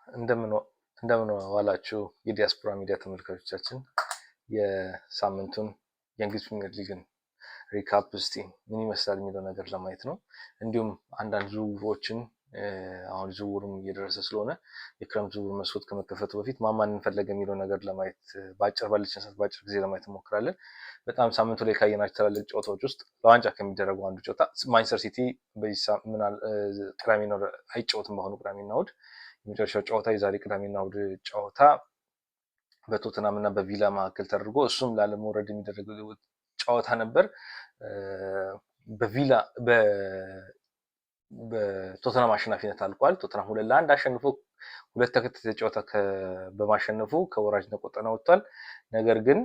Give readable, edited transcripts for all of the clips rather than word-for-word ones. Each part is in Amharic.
እንደምን እንደምን ዋላችሁ የዲያስፖራ ሚዲያ ተመልካቾቻችን። የሳምንቱን የእንግሊዝ ፕሪሚየር ሊግን ሪካፕ እስቲ ምን ይመስላል የሚለው ነገር ለማየት ነው። እንዲሁም አንዳንድ ዝውውሮችን አሁን ዝውውሩም እየደረሰ ስለሆነ የክረምት ዝውውር መስኮት ከመከፈቱ በፊት ማንን ፈለገ የሚለው ነገር ለማየት ባለችን ሰዓት በአጭር ጊዜ ለማየት እንሞክራለን። በጣም ሳምንቱ ላይ ካየናቸው ትላልቅ ጨዋታዎች ውስጥ ለዋንጫ ከሚደረገው አንዱ ጨዋታ ማንቸስተር ሲቲ ቅዳሜና እሑድ አይጫወትም። በአሁኑ ቅዳሜና እሑድ የመጨረሻው ጨዋታ የዛሬ ቅዳሜና እሑድ ጨዋታ በቶተናም እና በቪላ መካከል ተደርጎ እሱም ላለመውረድ የሚደረገው ጨዋታ ነበር። በቪላ በቶተናም አሸናፊነት አልቋል። ቶተናም 2-1 አሸንፎ ሁለት ተከታታይ ጨዋታ በማሸነፉ ከወራጅነት ቀጠና ወጥቷል። ነገር ግን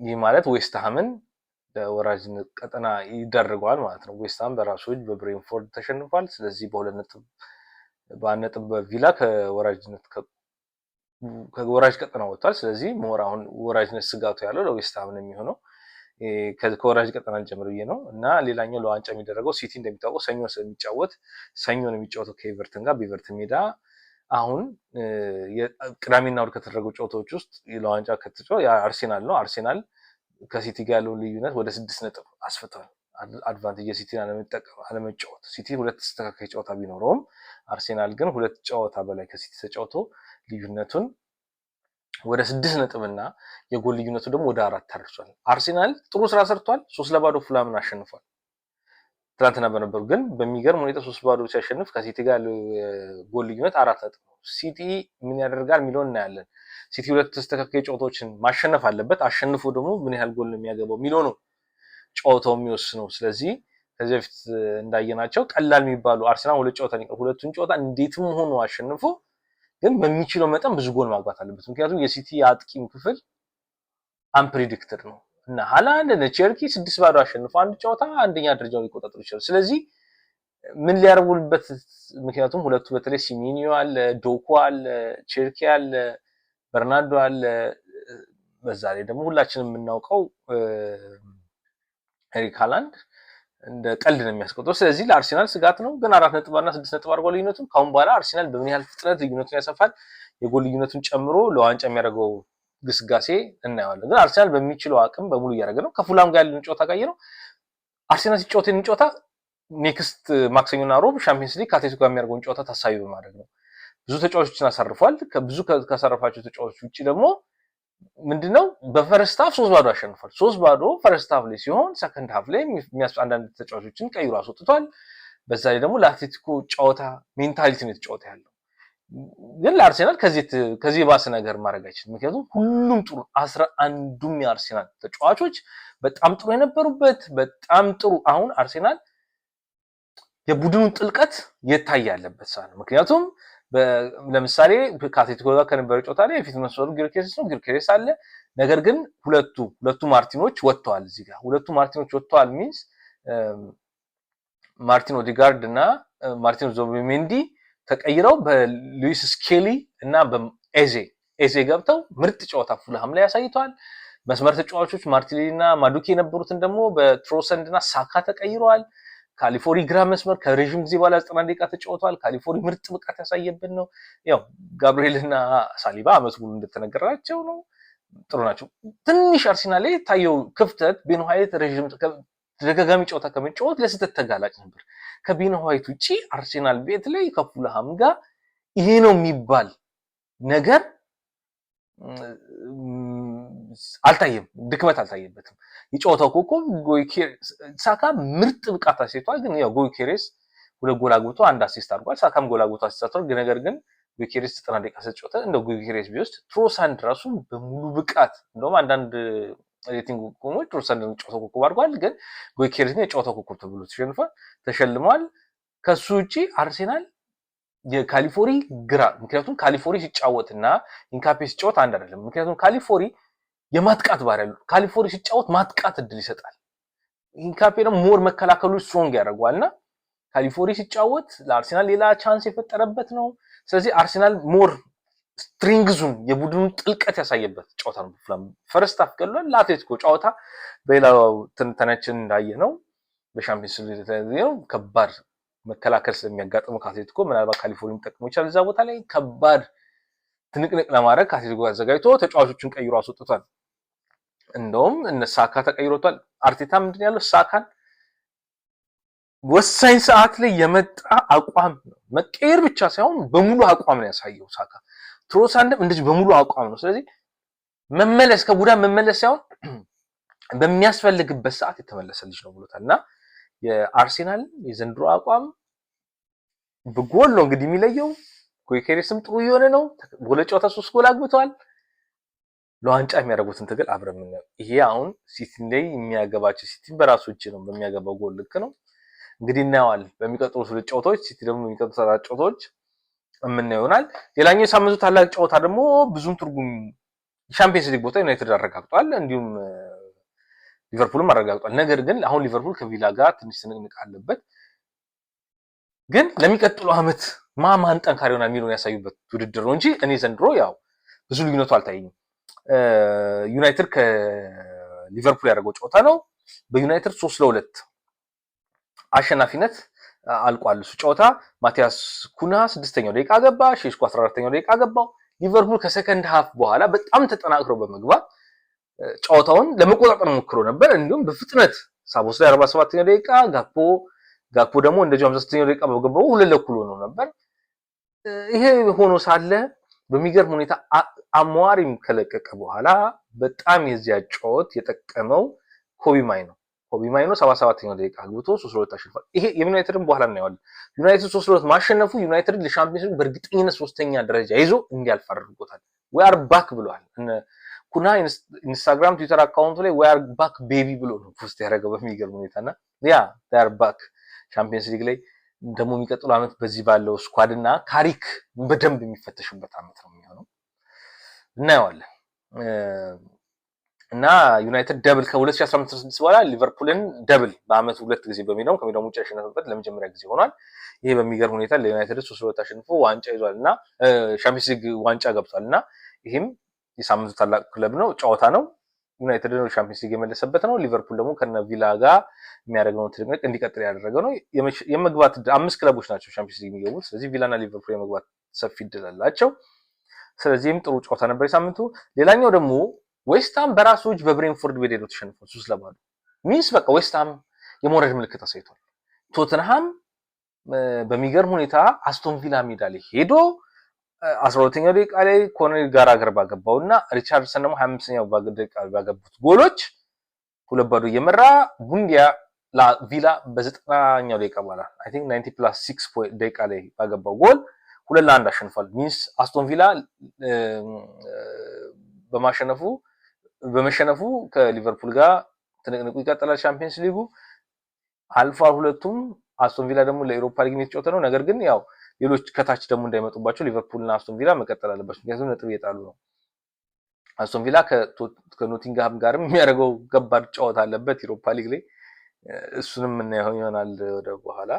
ይህ ማለት ዌስትሃምን ለወራጅነት ቀጠና ይዳርገዋል ማለት ነው። ዌስትሃም በራሱ እጅ በብሬንፎርድ ተሸንፏል። ስለዚህ በአንድ ነጥብ በቪላ ከወራጅ ቀጠና ወጥቷል። ስለዚህ ሞር አሁን ወራጅነት ስጋቱ ያለው ለዌስትሃም ነው የሚሆነው። ከወራጅ ቀጠና ጀምሮ ነው እና ሌላኛው ለዋንጫ የሚደረገው ሲቲ እንደሚታወቀው ሰኞ ስለሚጫወት ሰኞ ነው የሚጫወተው ከኤቨርተን ጋር በኤቨርተን ሜዳ። አሁን ቅዳሜና እሑድ ከተደረጉ ጨዋታዎች ውስጥ ለዋንጫ አርሴናል ነው። አርሴናል ከሲቲ ጋር ያለውን ልዩነት ወደ 6 ነጥብ አስፍቷል። አድቫንቴጅ ሲቲን አለመጫወት። ሲቲ ሁለት ተስተካካይ ጨዋታ ቢኖረውም አርሴናል ግን ሁለት ጨዋታ በላይ ከሲቲ ተጫውቶ ልዩነቱን ወደ 6 ነጥብና የጎል ልዩነቱ ደግሞ ወደ 4 ታርሷል። አርሴናል ጥሩ ስራ ሰርቷል። 3-0 ፉላምን አሸንፏል። ትናንትና በነበሩ ግን በሚገርም ሁኔታ 3-0 ሲያሸንፍ ከሲቲ ጋር ያለው ጎል ልዩነት 4 ነጥብ ነው። ሲቲ ምን ያደርጋል የሚለውን እናያለን። ሲቲ ሁለት ተስተካካይ ጨዋታዎችን ማሸነፍ አለበት። አሸንፎ ደግሞ ምን ያህል ጎል ነው የሚያገባው የሚለው ነው ጨዋታው የሚወስነው። ስለዚህ ከዚህ በፊት እንዳየናቸው ቀላል የሚባሉ አርሰናል ሁለቱን ጨዋታ እንዴትም ሆኖ አሸንፎ ግን በሚችለው መጠን ብዙ ጎል ማግባት አለበት። ምክንያቱም የሲቲ የአጥቂም ክፍል አንፕሪዲክትድ ነው እና ሃላንድ እና ቸርኪ 6-0 አሸንፎ አንድ ጨዋታ አንደኛ ደረጃውን ሊቆጣጠሩ ይችላል። ስለዚህ ምን ሊያደርጉልበት? ምክንያቱም ሁለቱ በተለይ ሲሜኒዮ አለ፣ ዶኩ አለ፣ ቸርኪ አለ፣ በርናርዶ አለ። በዛ ላይ ደግሞ ሁላችንም የምናውቀው ኤሪክ ሃላንድ እንደ ቀልድ ነው የሚያስቆጥረው። ስለዚህ ለአርሰናል ስጋት ነው። ግን 4 ነጥብና 6 ነጥብ አድርጓል ልዩነቱን። ካሁን በኋላ አርሰናል በምን ያህል ፍጥነት ልዩነቱን ያሰፋል፣ የጎል ልዩነቱን ጨምሮ ለዋንጫ የሚያደርገው ግስጋሴ እናየዋለን። ግን አርሰናል በሚችለው አቅም በሙሉ እያደረገ ነው። ከፉላም ጋር ያለን ጨዋታ ጋር ነው። አርሰናል ሲጫወት ጨዋታ ኔክስት ማክሰኞና ሮብ ሻምፒየንስ ሊግ ከአትሌቲኮ ጋር የሚያደርገውን ጨዋታ ታሳቢ በማድረግ ነው። ብዙ ተጫዋቾችን አሳርፏል። ከብዙ ካሳረፋቸው ተጫዋቾች ውጪ ደግሞ ምንድነው በፈርስት ሃፍ 3-0 አሸንፏል። 3-0 ፈርስት ሃፍ ላይ ሲሆን ሰከንድ ሃፍ ላይ አንዳንድ ተጫዋቾችን ቀይሮ አስወጥቷል። በዛ ላይ ደግሞ ለአትሌቲኮ ጨዋታ ሜንታሊቲ ነው የተጫወተ ያለው። ግን ለአርሰናል ከዚህ ባሰ ነገር ማድረግ አይችልም። ምክንያቱም ሁሉም ጥሩ 11ዱም የአርሰናል ተጫዋቾች በጣም ጥሩ የነበሩበት በጣም ጥሩ። አሁን አርሰናል የቡድኑ ጥልቀት የታየ ያለበት ሰዓት ነው። ምክንያቱም ለምሳሌ ከአትሌቲኮ ጋር ከነበረው ጨዋታ ላይ የፊት መስመሩ ጊርኬሬስ አለ። ነገር ግን ሁለቱ ማርቲኖች ወጥተዋል። እዚህ ጋር ሁለቱ ማርቲኖች ወጥተዋል ሚንስ ማርቲን ኦዲጋርድ እና ማርቲን ዙቢሜንዲ ተቀይረው በሉዊስ ስኬሊ እና በኤዜ ገብተው ምርጥ ጨዋታ ፉልሃም ላይ ያሳይቷል። መስመር ተጫዋቾች ማርቲኔሊ እና ማዱኬ የነበሩትን ደግሞ በትሮሰንድ እና ሳካ ተቀይረዋል። ካሊፎሪ ግራ መስመር ከረጅም ጊዜ በኋላ 90 ደቂቃ ተጫውተዋል። ካሊፎሪ ምርጥ ብቃት ያሳየብን ነው። ያው ጋብሪኤል እና ሳሊባ አመት ሙሉ እንደተነገራቸው ነው ጥሩ ናቸው። ትንሽ አርሰናል ላይ ታየው ክፍተት ቤን ዋይት ተደጋጋሚ ጨዋታ ከመጫወት ለስህተት ተጋላጭ ነበር። ከቤን ዋይት ውጪ አርሰናል ቤት ላይ ከፉልሃም ጋር ይሄ ነው የሚባል ነገር አልታየም፣ ድክመት አልታየበትም። የጨዋታው ኮከብ ሳካ ምርጥ ብቃት አሳይቷል። ግን ያው ጎይኬሬስ ሁለት ጎል አግብቶ አንድ አሲስት አድርጓል። ሳካም ጎል አግብቶ አሲስት አድርጓል። ነገር ግን ጎይኬሬስ 90 ደቂቃ ተጫወተ። እንደው ጎይኬሬስ ቢወስድ ትሮሳንድ ራሱ በሙሉ ብቃት እንደውም አንዳንድ ሬቲንግ ኮሞች ትሮሳንድ ጨዋታው ኮከብ አድርጓል። ግን ጎይኬሬስ ነው የጨዋታው ኮከብ ተብሎ ተሸልሟል። ከሱ ውጪ አርሰናል የካሊፎሪ ግራ ምክንያቱም ካሊፎሪ ሲጫወትና ኢንካፔ ሲጫወት አንድ አይደለም። ምክንያቱም ካሊፎሪ የማጥቃት ባህሪ ያለው ካሊፎሪ ሲጫወት ማጥቃት እድል ይሰጣል። ኢንካፔ ደግሞ ሞር መከላከሉ ስትሮንግ ያደርገዋልና ካሊፎሪ ሲጫወት ለአርሰናል ሌላ ቻንስ የፈጠረበት ነው። ስለዚህ አርሰናል ሞር ስትሪንግዙን የቡድኑን ጥልቀት ያሳየበት ጨዋታ ነው። ፈርስት ሃፍ ገሏል። ለአትሌቲኮ ጨዋታ በሌላው ትንተናችን እንዳየነው በሻምፒየንስ ሊግ ነው ከባድ መከላከል ስለሚያጋጥመው ከአትሌቲኮ ምናልባት ካሊፎሪ ተጠቅሞ ይችላል። እዛ ቦታ ላይ ከባድ ትንቅንቅ ለማድረግ ከአትሌቲኮ ጋር አዘጋጅቶ ተጫዋቾችን ቀይሮ አስወጥቷል። እንደውም እነ ሳካ ተቀይሮቷል። አርቴታ ምንድን ያለው ሳካን ወሳኝ ሰዓት ላይ የመጣ አቋም ነው። መቀየር ብቻ ሳይሆን በሙሉ አቋም ነው ያሳየው ሳካ። ትሮሳንድም እንደዚህ በሙሉ አቋም ነው። ስለዚህ መመለስ ከጉዳት መመለስ ሳይሆን በሚያስፈልግበት ሰዓት የተመለሰ ልጅ ነው ብሎታል። እና የአርሴናል የዘንድሮ አቋም በጎል ነው እንግዲህ የሚለየው። ጎይኬሬስም ጥሩ እየሆነ ነው። በሁለት ጨዋታ 3 ጎል አግብተዋል። ለዋንጫ የሚያደርጉትን ትግል አብረን የምናየው ይሄ አሁን ሲቲን ላይ የሚያገባቸው ሲቲን በራሱ እጅ ነው በሚያገባው ጎል ልክ ነው እንግዲህ እናየዋል። በሚቀጥሉት 2 ጨዋታዎች ሲቲ ደግሞ በሚቀጥሉት 4 ጨዋታዎች የምናየው ይሆናል። ሌላኛው የሳምንቱ ታላቅ ጨዋታ ደግሞ ብዙም ትርጉም ሻምፒየንስ ሊግ ቦታ ዩናይትድ አረጋግጧል፣ እንዲሁም ሊቨርፑልም አረጋግጧል። ነገር ግን አሁን ሊቨርፑል ከቪላ ጋር ትንሽ ትንቅንቅ አለበት። ግን ለሚቀጥለው ዓመት ማን ጠንካራ ይሆናል የሚለውን ያሳዩበት ውድድር ነው እንጂ እኔ ዘንድሮ ያው ብዙ ልዩነቱ አልታየኝም። ዩናይትድ ከሊቨርፑል ያደረገው ጨዋታ ነው። በዩናይትድ 3-2 አሸናፊነት አልቋል እሱ ጨዋታ። ማቲያስ ኩና 6ኛው ደቂቃ ገባ፣ ሼሽኮ 14ኛው ደቂቃ ገባው። ሊቨርፑል ከሰከንድ ሃፍ በኋላ በጣም ተጠናክሮ በመግባት ጨዋታውን ለመቆጣጠር ሞክሮ ነበር። እንዲሁም በፍጥነት ሳቦስ ላይ 47ኛው ደቂቃ ጋክፖ ደግሞ እንደዚሁ 56ኛው ደቂቃ በገባው 2-2 ሆኖ ነበር። ይሄ ሆኖ ሳለ በሚገርም ሁኔታ አሟሪም ከለቀቀ በኋላ በጣም የዚያ ጨዋታ የጠቀመው ኮቢ ማይኖ 77ኛው ደቂቃ አግብቶ 3-2 አሸንፏል። ይሄ የዩናይትድን በኋላ እናየዋለን። ዩናይትድ 3-2 ማሸነፉ ዩናይትድ ለሻምፒዮንስ ሊግ በእርግጠኝነት 3ኛ ደረጃ ይዞ እንዲያልፍ አድርጎታል። ዊ አር ባክ ብሏል። ኩና ኢንስታግራም ትዊተር አካውንቱ ላይ ዊ አር ባክ ቤቢ ብሎ ነው ፖስት ያደረገው በሚገርም ሁኔታና ያ ዴይ አር ባክ ሻምፒዮንስ ሊግ ላይ ደግሞ የሚቀጥለው ዓመት በዚህ ባለው ስኳድና ካሪክ በደንብ የሚፈተሽበት ዓመት ነው የሚሆነው እናየዋለን። እና ዩናይትድ ደብል ከ2015 በኋላ ሊቨርፑልን ደብል በአመቱ 2 ጊዜ በሜዳው ከሜዳው ውጭ ያሸነፈበት ለመጀመሪያ ጊዜ ሆኗል። ይሄ በሚገርም ሁኔታ ለዩናይትድ 3-2 አሸንፎ ዋንጫ ይዟልና ሻምፒዮንስ ሊግ ዋንጫ ገብቷልና ይሄም የሳምንቱ ታላቅ ክለብ ነው ጨዋታ ነው። ዩናይትድ ነው ሻምፒዮንስ ሊግ የመለሰበት ነው። ሊቨርፑል ደግሞ ከነ ቪላ ጋር የሚያደርገው ትንቅንቅ እንዲቀጥል ያደረገው ነው። የመግባት 5 ክለቦች ናቸው ሻምፒዮንስ ሊግ የሚገቡት። ስለዚህ ቪላና ሊቨርፑል የመግባት ሰፊ ዕድል አላቸው። ስለዚህም ጥሩ ጨዋታ ነበር የሳምንቱ። ሌላኛው ደግሞ ዌስትሃም በራሱ እጅ በብሬንፎርድ ቤት ሄዶ ተሸንፏል 3-2 ሚንስ በቃ ዌስትሃም የመውረድ ምልክት አሳይቷል። ቶተንሃም በሚገርም ሁኔታ አስቶን ቪላ ሜዳ ላይ ሄዶ 12ኛው ደቂቃ ላይ ኮነሪ ጋራገር ባገባውና ሪቻርድሰን ደግሞ 25ኛው ደቂቃ ባገቡት ጎሎች 2-2 እየመራ ቡንዲያ ቪላ በ90ኛው ደቂቃ በኋላ አይ ቲንክ 90+6 ደቂቃ ላይ ባገባው ጎል 2-1 አሸንፏል። ሚንስ አስቶን ቪላ በመሸነፉ ከሊቨርፑል ጋር ትንቅንቁ ይቀጥላል። ሻምፒዮንስ ሊጉ አልፏል ሁለቱም። አስቶን ቪላ ደግሞ ለዩሮፓ ሊግ የተጫወተ ነው። ነገር ግን ያው ሌሎች ከታች ደግሞ እንዳይመጡባቸው ሊቨርፑልና አስቶን ቪላ መቀጠል አለባቸው። ምክንያቱም ነጥብ እየጣሉ ነው። አስቶን ቪላ ከኖቲንግሃም ጋርም የሚያደርገው ከባድ ጨዋታ አለበት ዩሮፓ ሊግ ላይ። እሱንም እናየው ይሆናል ወደ በኋላ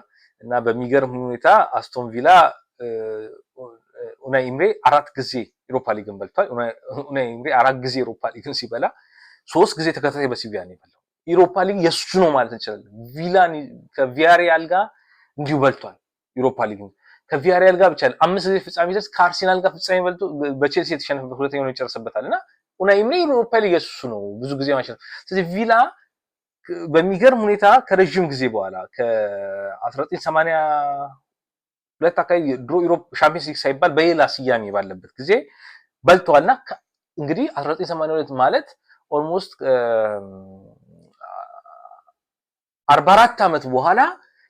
እና በሚገርም ሁኔታ አስቶን ቪላ ኡናይ ኢምሬ 4 ጊዜ ዩሮፓ ሊግን በልቷል። ኡናይ ኢምሬ 4 ጊዜ ዩሮፓ ሊግን ሲበላ 3 ጊዜ ተከታታይ በሲቪያ ነው የበላው። ዩሮፓ ሊግ የሱ ነው ማለት እንችላለን። ቪላን ከቪያሪያል ጋር እንዲሁ በልቷል ዩሮፓ ሊግን። ከቪያሪያል ጋር ብቻ 5 ጊዜ ፍጻሜ ድረስ ከአርሴናል ጋር ፍጻሜ በልቶ በቼልሲ የተሸነፈበት ሁለተኛው ነው ይጨርስበታልና ኡናይ ኢምሬ ዩሮፓ ሊግ የሱ ነው ብዙ ጊዜ ማሸነፍ። ስለዚህ ቪላ በሚገርም ሁኔታ ከረጅም ጊዜ በኋላ ከ1980 ሁለት አካባቢ ድሮ ዩሮፕ ሻምፒዮንስ ሊግ ሳይባል በሌላ ስያሜ ባለበት ጊዜ በልቷልና እንግዲህ 1982 ማለት ኦልሞስት 44 ዓመት በኋላ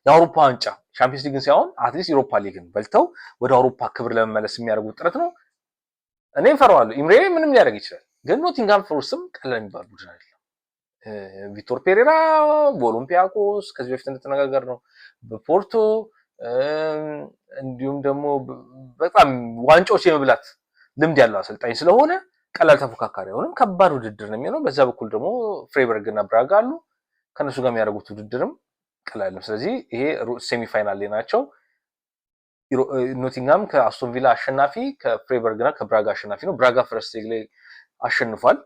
የአውሮፓ ዋንጫ ሻምፒዮንስ ሊግን ሳይሆን አትሊስት ዩሮፓ ሊግን በልተው ወደ አውሮፓ ክብር ለመመለስ የሚያደርጉት ጥረት ነው። እኔም ፈራዋለሁ። ኢምሬ ምንም ሊያደርግ ይችላል፣ ግን ኖቲንግሃም ፎረስትም ቀላል የሚባል ቡድን አይደለም። ቪክቶር ፔሬራ በኦሎምፒያኮስ ከዚህ በፊት እንደተነጋገር ነው በፖርቶ እንዲሁም ደግሞ በጣም ዋንጫዎች የመብላት ልምድ ያለው አሰልጣኝ ስለሆነ ቀላል ተፎካካሪ አይሆንም። ከባድ ውድድር ነው የሚሆነው። በዛ በኩል ደግሞ ፍሬበርግ እና ብራጋ አሉ። ከነሱ ጋር የሚያደርጉት ውድድርም ቀላል ነው። ስለዚህ ይሄ ሴሚ ፋይናል ላይ ናቸው። ኖቲንግሃም ከአስቶን ቪላ አሸናፊ፣ ከፍሬበርግ እና ከብራጋ አሸናፊ ነው። ብራጋ ፈረስት ሊግ ላይ አሸንፏል።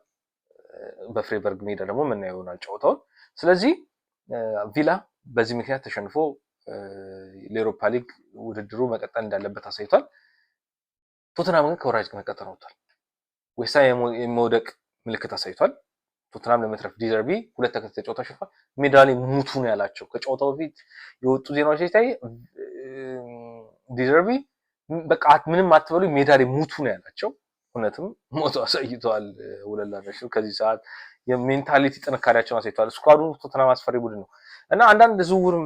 በፍሬበርግ ሜዳ ደግሞ የምናየው ይሆናል ጨዋታውን። ስለዚህ ቪላ በዚህ ምክንያት ተሸንፎ ለዩሮፓ ሊግ ውድድሩ መቀጠል እንዳለበት አሳይቷል። ቶተናም ግን ከወራጅ ቀጠና ወጥቷል። ዌስትሃም የመውደቅ ምልክት አሳይቷል። ቶተናም ለመትረፍ ዲዘርቢ ሁለት ተከታታይ ጨዋታ አሸንፏል። ሜዳ ላይ ሙቱ ነው ያላቸው። ከጨዋታው በፊት የወጡ ዜናዎች ሲታይ ዲዘርቢ በቃ ምንም አትበሉ ሜዳ ላይ ሙቱ ነው ያላቸው። እውነትም ሞቶ አሳይተዋል። ወለላነሽ ከዚህ ሰዓት የሜንታሊቲ ጥንካሬያቸውን አሳይተዋል። ስኳዱ ቶተናም አስፈሪ ቡድን ነው እና አንዳንድ ዝውውርም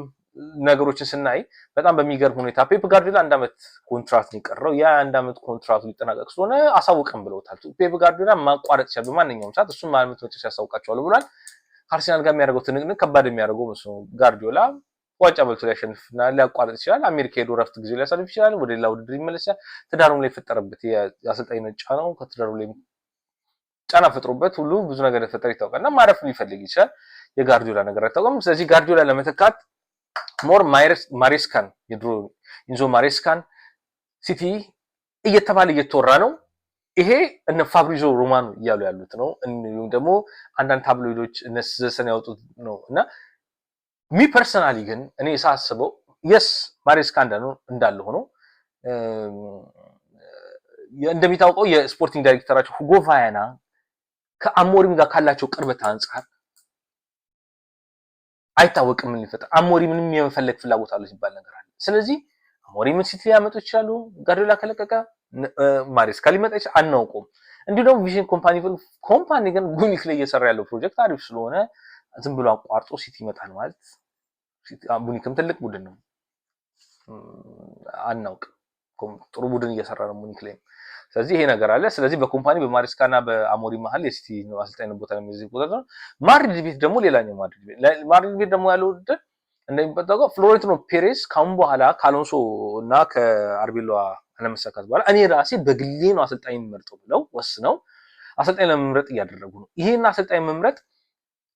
ነገሮችን ስናይ በጣም በሚገርም ሁኔታ ፔፕ ጋርዲዮላ 1 ዓመት ኮንትራት ሊቀረው ያ 1 ዓመት ኮንትራቱ ሊጠናቀቅ ስለሆነ አሳውቀን ብለውታል። ፔፕ ጋርዲዮላ ማቋረጥ ይችላል በማንኛውም ሰዓት እሱም ዓመት መጨረሻ ያሳውቃቸዋል ብሏል። አርሰናል ጋር የሚያደርገው ትንቅንቅ ከባድ የሚያደርገው መስሎ ጋርዲዮላ ዋንጫ በልቶ ሊያሸንፍና ሊያቋርጥ ይችላል። አሜሪካ ሄዶ ረፍት ጊዜ ሊያሳልፍ ይችላል። ወደ ሌላ ውድድር ይመለሳል። ትዳሩም ላይ የፈጠረበት የአሰልጣኝነት ጫናው ከትዳሩ ላይ ጫና ፈጥሮበት ሁሉ ብዙ ነገር ተፈጠረ ይታወቃልና ማረፍ ሊፈልግ ይችላል። የጋርዲዮላ ነገር አይታወቅም። ስለዚህ ጋርዲዮላ ለመተካት ሞር ማሬስካን የድሮ ኢንዞ ማሬስካን ሲቲ እየተባለ እየተወራ ነው። ይሄ እነ ፋብሪዞ ሮማኖ እያሉ ያሉት ነው። እንዲሁም ደግሞ አንዳንድ ታብሎይዶች እነሰሰን ያወጡት ነው እና ሚ ፐርሰናሊ ግን እኔ ሳስበው የስ ማሬስካ እንዳለ ሆኖ እንደሚታወቀው የስፖርቲንግ ዳይሬክተራቸው ሁጎ ቫያና ከአሞሪም ጋር ካላቸው ቅርበት አንፃር አይታወቅም ምን ሊፈጠር አሞሪምንም የመፈለግ ፍላጎት አለ ሲባል ነገር አለ። ስለዚህ አሞሪምን ሲቲ ያመጡ ይችላሉ። ጋርዲዮላ ከለቀቀ ማሬስካ ሊመጣ ይችላል፣ አናውቅም። እንዲሁ ደግሞ ቪዥን ኮምፓኒ ግን ሙኒክ ላይ እየሰራ ያለው ፕሮጀክት አሪፍ ስለሆነ ዝም ብሎ አቋርጦ ሲቲ ይመጣል ማለት ሙኒክም ትልቅ ቡድን ነው፣ አናውቅም። ጥሩ ቡድን እየሰራ ነው ሙኒክ ላይ። ስለዚህ ይሄ ነገር አለ። ስለዚህ በኮምፓኒ በማሬስካና በአሞሪም መሀል የሲቲ ነው አሰልጣኝ ቦታ ላይ የሚይዝ ቦታ ነው። ማድሪድ ቤት ደግሞ ሌላኛው ማድሪድ ቤት ደግሞ ያለው ውድድር እንደሚጠበቀው ፍሎሬንቲኖ ፔሬዝ ካሁን በኋላ ከአሎንሶ እና ከአርቤሎ አለመሳካት በኋላ እኔ ራሴ በግሌ ነው አሰልጣኝ የምመርጠው ብለው ወስነው አሰልጣኝ ለመምረጥ እያደረጉ ነው። ይሄን አሰልጣኝ መምረጥ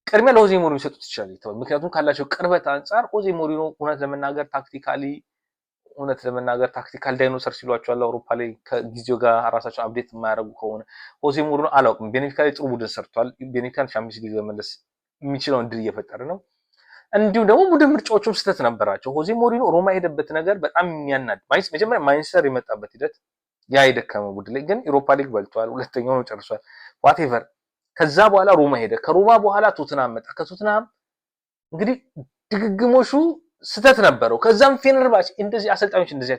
ቅድሚያ ለሆዜ ሞሪኖ ይሰጡት ይችላል። ምክንያቱም ካላቸው ቅርበት አንፃር ሆዜ ሞሪኖ እውነት ለመናገር ታክቲካል ዳይኖሰር ሲሏቸዋል አውሮፓ ላይ ከጊዜው ጋር ራሳቸው አፕዴት የማያደርጉ ከሆነ ሆዜ ሞሪኖ አላውቅም። ቤኔፊካ ላይ ጥሩ ቡድን ሰርቷል። ቤኔፊካን ቻምፒየንስ ሊግ ለመመለስ የሚችለውን ድል እየፈጠረ ነው። እንዲሁም ደግሞ ቡድን ምርጫዎቹም ስህተት ነበራቸው። ሆዜ ሞሪኖ ሮማ የሄደበት ነገር በጣም የሚያናድ መጀመሪያ ማንቸስተር የመጣበት ሂደት ያ የደከመ ቡድን ላይ ግን ዩሮፓ ሊግ በልቷል። ሁለተኛው ነው ጨርሷል። ዋቴቨር ከዛ በኋላ ሮማ ሄደ። ከሮማ በኋላ ቶትናም መጣ። ከቶትናም እንግዲህ ድግግሞሹ ስተት ነበረው። ከዛም ፌነርባች እንደዚህ አሰልጣኞች እንደዚህ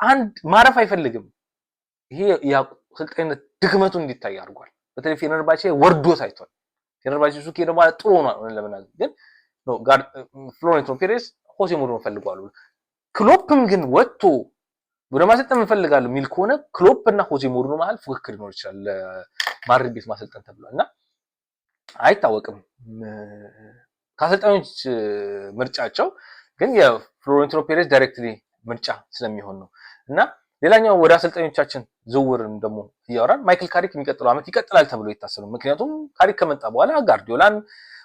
አንድ ማረፍ አይፈልግም። ይሄ የአሰልጣኝነት ድክመቱ እንዲታይ አድርጓል። በተለይ ፌነርባች ወርዶ ታይቷል። ፌነርባች እሱ ከሄደ በኋላ ጥሩ ነው ለምናምን ግን ነው ፍሎሬንቲኖ ፔሬዝ ሆዜ ሞሪኖ ፈልጓል። ክሎፕም ግን ወጥቶ ወደ ማሰልጠን እንፈልጋለን የሚል ከሆነ ክሎፕ እና ሆዜ ሞሪኖ መሀል ፉክክር ሊኖር ይችላል ለማድሪድ ቤት ማሰልጠን ተብሏል እና አይታወቅም ከአሰልጣኞች ምርጫቸው ግን የፍሎሬንቲኖ ፔሬዝ ዳይሬክትሊ ምርጫ ስለሚሆን ነው። እና ሌላኛው ወደ አሰልጣኞቻችን ዝውውርም ደግሞ እያወራን ማይክል ካሪክ የሚቀጥለው ዓመት ይቀጥላል ተብሎ ይታሰባል። ምክንያቱም ካሪክ ከመጣ በኋላ ጋርዲዮላን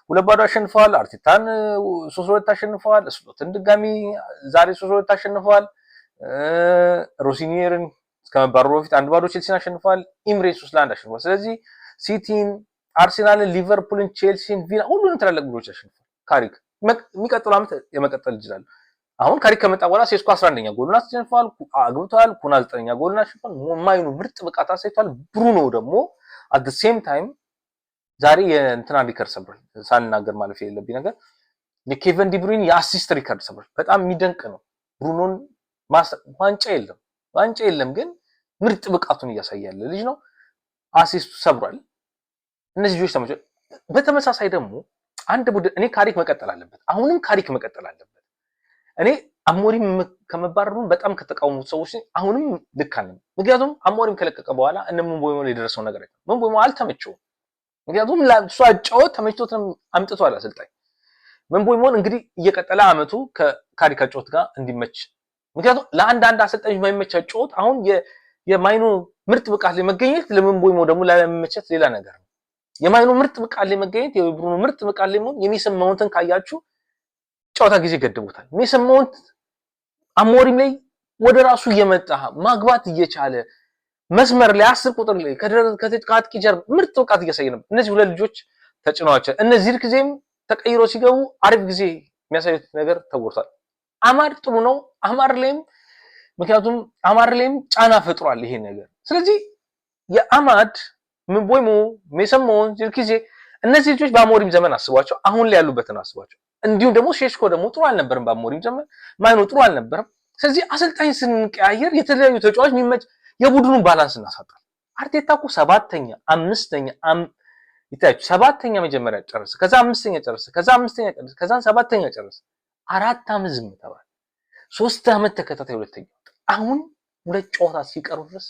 2-0 አሸንፈዋል፣ አርቴታን 3-2 አሸንፈዋል፣ ስሎትን ድጋሚ ዛሬ 3-2 አሸንፈዋል፣ ሮሲኒየርን እስከመባረሩ በፊት 1-0 ቼልሲን አሸንፈዋል፣ ኢምሬ 3-1 አሸንፈዋል። ስለዚህ ሲቲን፣ አርሰናልን፣ ሊቨርፑልን፣ ቼልሲን፣ ቪላ ሁሉንም ትላልቅ ቡድኖች አሸንፈዋል። ካሪክ የሚቀጥለው ዓመት የመቀጠል ይችላል። አሁን ካሪክ ከመጣ በኋላ ሴስኮ 11ኛ ጎልን አስጀንፈዋል፣ አግብተዋል፣ ኩና 9ኛ ጎልን አሸንፈዋል። ማይኑ ምርጥ ብቃት አሳይቷል። ብሩኖ ደግሞ አት ዘ ሴም ታይም ዛሬ የእንትና ሪከርድ ሰብሯል። ሳልናገር ማለፍ የሌለብኝ ነገር የኬቨን ዲብሩይን የአሲስት ሪከርድ ሰብሯል። በጣም የሚደንቅ ነው። ብሩኖን ዋንጫ የለም ግን ምርጥ ብቃቱን እያሳየ ያለ ልጅ ነው። አሲስቱ ሰብሯል። እነዚህ ልጆች ተመቸ። በተመሳሳይ ደግሞ አንድ ቡድን እኔ ካሪክ መቀጠል አለበት፣ አሁንም ካሪክ መቀጠል አለበት። እኔ አሞሪም ከመባረሩን በጣም ከተቃወሙት ሰዎች አሁንም ልክ አለ። ምክንያቱም አሞሪም ከለቀቀ በኋላ እነ ምንቦይሞ ላይ የደረሰው ነገር አይደለም። ምንቦይሞ አልተመቸውም። ምክንያቱም ለሷ አጫወት ተመችቶት አምጥቷል አሰልጣኝ ምንቦይሞን እንግዲህ እየቀጠለ አመቱ ከካሪክ አጫወት ጋር እንዲመች። ምክንያቱም ለአንዳንድ አሰልጣኞች የማይመች አጫወት አሁን የማይኑ ምርጥ ብቃት ላይ መገኘት ለምንቦይሞ ደግሞ ላለመመቸት ሌላ ነገር ነው። የማይኑ ምርጥ ብቃት ላይ መገኘት የብሩኖ ምርጥ ብቃት ላይ መሆን የሜሰን ማውንትን ካያችሁ ጨዋታ ጊዜ ገድቦታል። ሜሰን ማውንት አሞሪም ላይ ወደ ራሱ እየመጣ ማግባት እየቻለ መስመር ላይ 10 ቁጥር ላይ ከአጥቂ ጀርባ ምርጥ ብቃት እያሳየ ነበር። እነዚህ ሁለት ልጆች ተጭነዋቸዋል። እነዚህ ጊዜም ተቀይሮ ሲገቡ አሪፍ ጊዜ የሚያሳዩት ነገር ተጎርቷል። አማድ ጥሩ ነው። አማድ ላይም ምክንያቱም አማድ ላይም ጫና ፈጥሯል ይሄ ነገር። ስለዚህ የአማድ ምቦይሞ ሜሰሞን ዚርክዜ እነዚህ ልጆች በአሞሪም ዘመን አስቧቸው፣ አሁን ላይ ያሉበትን አስቧቸው። እንዲሁም ደግሞ ሼሽኮ ደግሞ ጥሩ አልነበረም በአሞሪም ዘመን፣ ማይኖ ጥሩ አልነበረም። ስለዚህ አሰልጣኝ ስንቀያየር የተለያዩ ተጫዋች የሚመች የቡድኑን ባላንስ እናሳጣል። አርቴታ እኮ ሰባተኛ ይታያችሁ፣ ሰባተኛ መጀመሪያ ጨረሰ፣ ከዛ አምስተኛ ጨረሰ፣ ከዛ አምስተኛ ጨረሰ፣ ከዛ ሰባተኛ ጨረሰ። 4 ዓመት ዝም ተባለ። 3 ዓመት ተከታታይ ሁለተኛ። አሁን 2 ጨዋታ ሲቀሩ ድረስ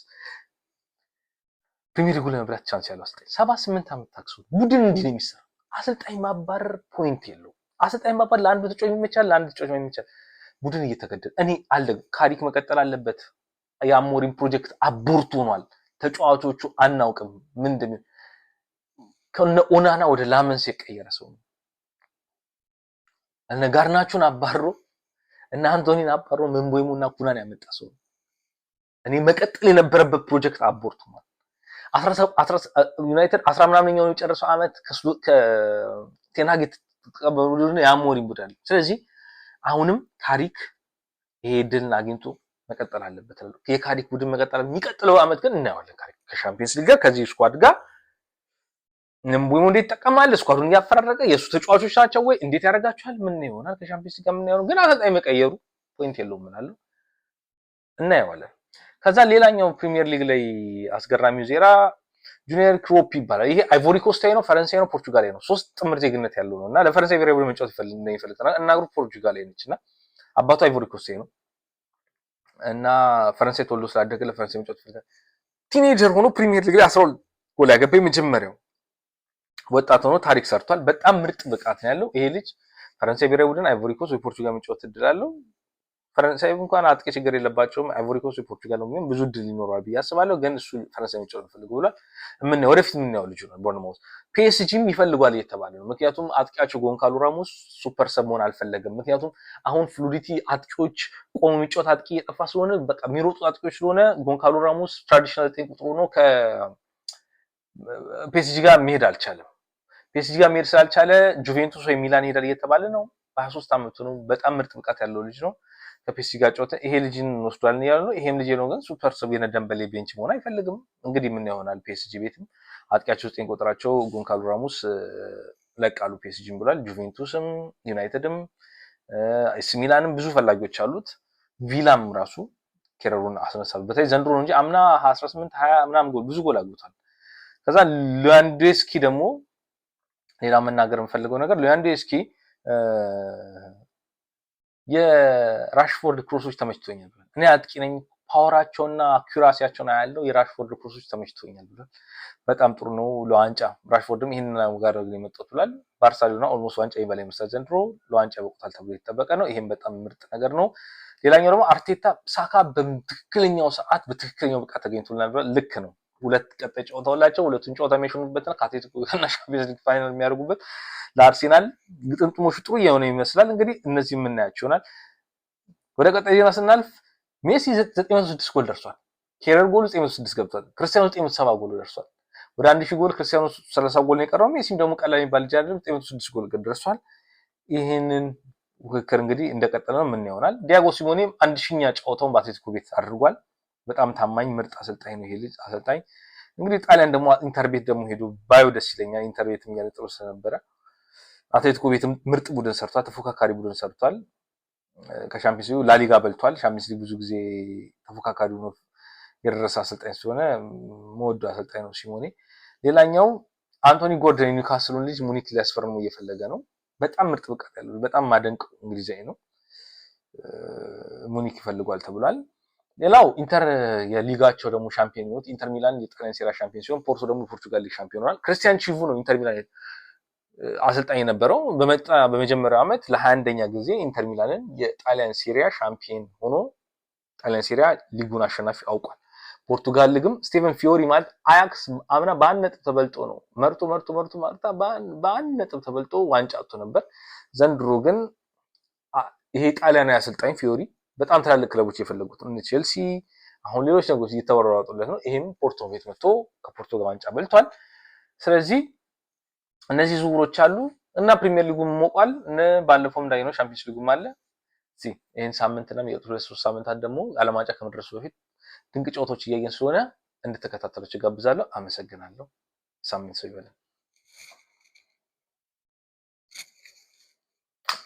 ፕሪሚየር ሊጉ ለመብላት ቻንስ ያለው አሰልጣኝ 78 ዓመት ታክሶ ቡድን እንዲህ ነው የሚሰራው። አሰልጣኝ ማባረር ፖይንት የለው። አሰልጣኝ ማባረር ለአንዱ ተጫዋች የሚመቻል፣ ለአንዱ ተጫዋች የሚመቻል። ቡድን እየተገደለ እኔ ካሪክ መቀጠል አለበት። የአሞሪም ፕሮጀክት አቦርት ሆኗል። ተጫዋቾቹ አናውቅም ምን እንደሚሆን። ከነ ኦናና ወደ ላመንስ የቀየረ ሰው ነው። እነ ጋርናቾን አባሮ እና አንቶኒን አባሮ መንቦይሙና ኩናን ያመጣ ሰው ነው። እኔ መቀጠል የነበረበት ፕሮጀክት አቦርት ሆኗል። ዩናይትድ 10 ምናምንኛው የጨረሰው አመት ከቴናግ ተቀበሉልን የአሞሪም ቡድን። ስለዚህ አሁንም ካሪክ ይሄ ድልን አግኝቶ መቀጠል አለበት። የካሪክ ቡድን መቀጠል የሚቀጥለው አመት ግን እናየዋለን። ካሪክ ከሻምፒየንስ ሊግ ጋር ከዚህ ስኳድ ጋር ምንቦይሙ እንዴት ይጠቀማል? ስኳዱን እያፈራረቀ የሱ ተጫዋቾች ናቸው ወይ እንዴት ያደርጋቸዋል? ምን ይሆናል? ከሻምፒየንስ ሊግ ጋር ምን ይሆናል? ግን አሰልጣኝ መቀየሩ ፖይንት የለውም ምናለው እናየዋለን። ከዛ ሌላኛው ፕሪሚየር ሊግ ላይ አስገራሚው ዜራ ጁኒየር ክሮፕ ይባላል። ይሄ አይቮሪ ኮስታዊ ነው፣ ፈረንሳይ ነው፣ ፖርቹጋላዊ ነው። 3 ጥምር ዜግነት ያለው ነውና ለፈረንሳይ ብሔራዊ ቡድን መጫወት ይፈልጋል። እናግሩ ፖርቹጋላዊ ነችና አባቱ አይቮሪ ኮስታዊ ነው እና ፈረንሳይ ተወልዶ ስላደገ ለፈረንሳይ መጫወት ይፈልጋል። ቲኔጀር ሆኖ ፕሪሚየር ሊግ ላይ 12 ጎል ያገባ የመጀመሪያው ወጣት ሆኖ ታሪክ ሰርቷል። በጣም ምርጥ ብቃት ነው ያለው ይሄ ልጅ። ፈረንሳይ ብሔራዊ ቡድን አይቮሪ ኮስት ወይ ፖርቹጋል መጫወት እድል አለው። ፈረንሳይ እንኳን አጥቂ ችግር የለባቸውም። አይቮሪ ኮስት ወይ ፖርቹጋል ነው ብዙ እድል ይኖረዋል ብዬ አስባለሁ። ግን እሱ ፈረንሳይ መጫወት ፈልጎ ብሏል። ወደፊት የምናየው ልጅ ነው። ቦርንማውዝ ፒኤስጂም ይፈልጓል እየተባለ ነው። ምክንያቱም አጥቂያቸው ጎንካሉ ራሞስ ሱፐር ሰብ መሆን አልፈለገም። ምክንያቱም አሁን ፍሉዲቲ አጥቂዎች ቆሞ የሚጫወት አጥቂ እየጠፋ ስለሆነ በቃ የሚሮጡ አጥቂዎች ስለሆነ ጎንካሉ ራሞስ ትራዲሽናል 9 ቁጥሩ ነው ከፒኤስጂ ጋር መሄድ አልቻለም። ፒኤስጂ ጋር መሄድ ስላልቻለ ጁቬንቱስ ወይ ሚላን ሄዳል እየተባለ ነው። በ23 ዓመቱ ነው። በጣም ምርጥ ብቃት ያለው ልጅ ነው። ከፒኤስጂ ጋር ጨዋታ ይሄ ልጅን እንወስዷልን እያሉ ነው። ይሄም ልጅ ነው ግን ሱፐር ሰብ የነደንበሌ ቤንች መሆን አይፈልግም። እንግዲህ ምን ይሆናል? ፒኤስጂ ቤትም አጥቂያቸው 9 ቁጥራቸው ጎንካሉ ራሞስ ለቃሉ ፒኤስጂም ብሏል። ጁቬንቱስም ዩናይትድም ኤሲ ሚላንም ብዙ ፈላጊዎች አሉት። ቪላም ራሱ ኬረሩን አስነሳሉ። በተለይ ዘንድሮ ነው እንጂ አምና 18 20 ምናምን ጎል ብዙ ጎል አግብቷል። ከዛ ሉዋንዶስኪ ደግሞ ሌላ መናገር የምፈልገው ነገር ሉዋንዶስኪ የራሽፎርድ ክሮሶች ተመችቶኛል ብሏል። እኔ አጥቂ ነኝ ፓወራቸውና አኩራሲያቸውን ያለው የራሽፎርድ ክሮሶች ተመችቶኛል ብሏል። በጣም ጥሩ ነው ለዋንጫ ራሽፎርድም ይሄንን ጋር ነው የመጣው ብሏል። ባርሳሎና ኦልሞስት ዋንጫ ይበላይ መሰል ዘንድሮ ለዋንጫ በቁታል ተብሎ የተጠበቀ ነው። ይሄም በጣም ምርጥ ነገር ነው። ሌላኛው ደግሞ አርቴታ ሳካ በትክክለኛው ሰዓት በትክክለኛው ብቃት ተገኝቶልናል ብሏል። ልክ ነው። 2 ቀጣይ ጨዋታዎላቸው ሁለቱን ጨዋታ የሚያሸንፉበትና ከአትሌቲኮ ጋርና ሻምፒየንስ ሊግ ፋይናል የሚያደርጉበት ለአርሴናል ግጥምጥሞሹ ጥሩ የሆነ ይመስላል። እንግዲህ እነዚህ የምናያቸው ይሆናል። ወደ ቀጣይ ዜና ስናልፍ ሜሲ 906 ጎል ደርሷል። ኬረር ጎል 906 ገብቷል። ክርስቲያኖ 970 ጎል ደርሷል። ወደ 1000 ጎል ክርስቲያኖ 30 ጎል ነው የቀረው። ሜሲም ደግሞ ቀላል የሚባል ልጅ አይደለም 906 ጎል ደርሷል። ይሄንን ውክክር እንግዲህ እንደቀጠለ ነው ምን ይሆናል። ዲያጎ ሲሞኔም 1000ኛ ጨዋታውን በአትሌቲኮ ቤት አድርጓል። በጣም ታማኝ ምርጥ አሰልጣኝ ነው ይሄ ልጅ አሰልጣኝ። እንግዲህ ጣሊያን ደግሞ ኢንተር ቤት ደግሞ ሄዶ ባዮ ደስ ይለኛል። ኢንተር ቤትም ያለ ጥሩ ስለነበረ አትሌቲኮ ቤትም ምርጥ ቡድን ሰርቷል። ተፎካካሪ ቡድን ሰርቷል። ከሻምፒየንስ ሊግ ላሊጋ በልቷል። ሻምፒየንስ ሊግ ብዙ ጊዜ ተፎካካሪ ነው የደረሰ አሰልጣኝ ስለሆነ ሞዶ አሰልጣኝ ነው ሲሞኔ። ሌላኛው አንቶኒ ጎርደን ኒውካስሉን ልጅ ሙኒክ ሊያስፈርሙ እየፈለገ ነው። በጣም ምርጥ ብቃት ያለው በጣም ማደንቅ እንግሊዛዊ ነው። ሙኒክ ይፈልጓል ተብሏል። ሌላው ኢንተር የሊጋቸው ደግሞ ሻምፒዮን ነው። ኢንተር ሚላን የጣሊያን ሴራ ሻምፒዮን ሲሆን ፖርቶ ደግሞ ፖርቹጋል ሊግ ሻምፒዮን ሆኗል። ክርስቲያን ቺቩ ነው ኢንተር ሚላን አሰልጣኝ የነበረው። በመጀመሪያው ዓመት ለ21ኛ ጊዜ ኢንተር ሚላንን የጣሊያን ሴሪያ ሻምፒዮን ሆኖ ጣሊያን ሴሪያ ሊጉን አሸናፊ አውቋል። ፖርቱጋል ሊግም ስቴቨን ፊዮሪ ማለት አያክስ አምና በ1 ነጥብ ተበልጦ ነው መርቶ ማርታ በ1 ነጥብ ተበልጦ ዋንጫ አጥቶ ነበር። ዘንድሮ ግን ይሄ ጣሊያናዊ አሰልጣኝ ፊዮሪ በጣም ትላልቅ ክለቦች የፈለጉት ነው። ቼልሲ አሁን ሌሎች ነገሮች እየተወራረጡለት ነው። ይሄም ፖርቶ ቤት መጥቶ ከፖርቶ ጋር ዋንጫ በልቷል። ስለዚህ እነዚህ ዝውውሮች አሉ እና ፕሪሚየር ሊጉም ሞቋል። ባለፈውም እንዳይነው ሻምፒየንስ ሊጉም አለ። እስቲ ይህን ሳምንትና የሚቀጥሉት 2-3 ሳምንታት ደግሞ ዓለም ዋንጫ ከመድረሱ በፊት ድንቅ ጨዋታዎች እያየን ስለሆነ እንድትከታተሉት ጋብዛለሁ። አመሰግናለሁ። ሳምንት ሰው ይበለን።